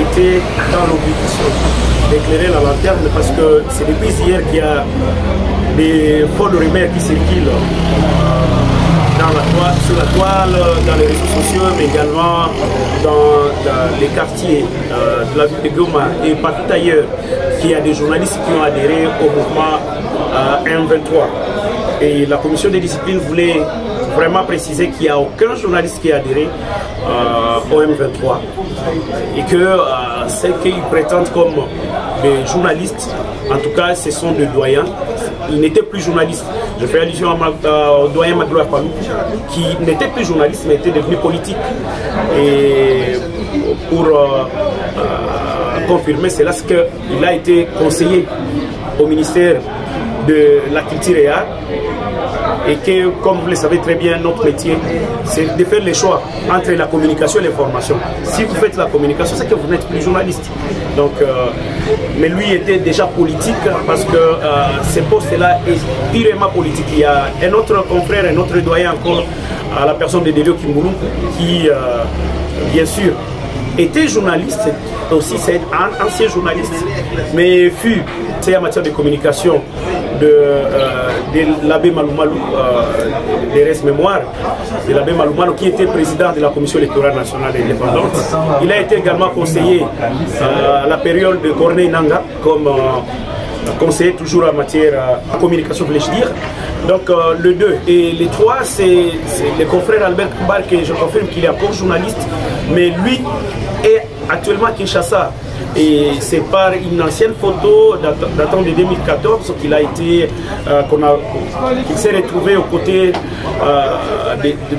était dans l'obligation d'éclairer la lanterne parce que c'est depuis hier qu'il y a des folles rumeurs qui circulent sur la toile, dans les réseaux sociaux, mais également dans les quartiers de la ville de Goma et partout ailleurs, qu'il y a des journalistes qui ont adhéré au mouvement M23. Et la commission des disciplines voulait vraiment préciser qu'il n'y a aucun journaliste qui a adhéré au M23 et que ceux qu'ils prétendent comme des journalistes, en tout cas ce sont des doyens, ils n'étaient plus journalistes. Je fais allusion au doyen Magloire Palou qui n'était plus journaliste mais était devenu politique. Et pour confirmer cela, c'est qu'il a été conseiller au ministère de la Culture et Art et que, comme vous le savez très bien, notre métier, c'est de faire les choix entre la communication et l'information. Si vous faites la communication, c'est que vous n'êtes plus journaliste. Donc, mais lui était déjà politique parce que ce poste-là est purement politique. Il y a un autre confrère, un autre doyen encore, à la personne de Delio Kimboulou, qui, bien sûr, était journaliste, aussi c'est un ancien journaliste, mais fut, c'est en matière de communication de l'abbé Maloumalou, des restes mémoire, de l'abbé Maloumalou qui était président de la commission électorale nationale indépendante. Il a été également conseiller à la période de Corneille Nanga comme conseiller toujours en matière de communication, voulais-je dire. Donc le 2 et les 3, c'est le confrère Albert Kumbar, que je confirme qu'il est encore journaliste, mais lui est actuellement à Kinshasa. Et c'est par une ancienne photo datant de 2014 qu'il a été, qu'il s'est retrouvé aux côtés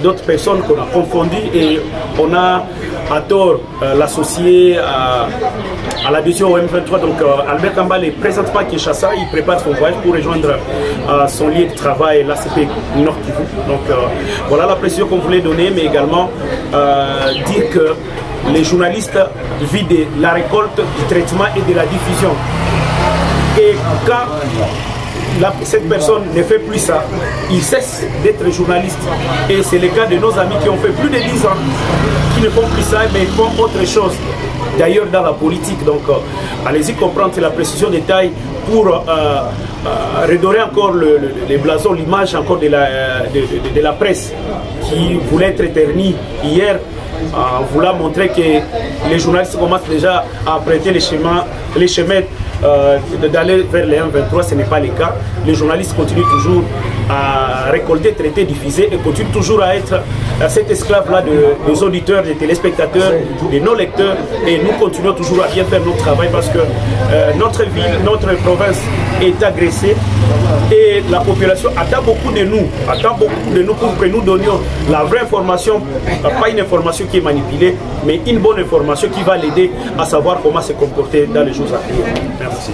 d'autres personnes qu'on a confondues et on a à tort l'associé à l'adhésion au M23. Donc Albert Kamba ne présente pas Kinshasa, il prépare son voyage pour rejoindre son lieu de travail, l'ACP Nord Kivu. Donc voilà la précision qu'on voulait donner, mais également dire que les journalistes vivent de la récolte, du traitement et de la diffusion. Et quand cette personne ne fait plus ça, il cesse d'être journaliste. Et c'est le cas de nos amis qui ont fait plus de 10 ans, qui ne font plus ça, mais ils font autre chose. D'ailleurs dans la politique. Donc allez-y comprendre, c'est la précision des tailles pour redorer encore les blasons, l'image encore de la presse qui voulait être ternie hier. En voulant montrer que les journalistes commencent déjà à prêter les chemins d'aller vers les M23, ce n'est pas le cas. Les journalistes continuent toujours à récolter, traiter, diffuser et continuent toujours à être cet esclave-là des auditeurs, des téléspectateurs, de nos lecteurs. Et nous continuons toujours à bien faire notre travail parce que notre ville, notre province est agressée et la population attend beaucoup de nous pour que nous donnions la vraie information, pas une information qui est manipulée, mais une bonne information qui va l'aider à savoir comment se comporter dans les jours à venir. Merci.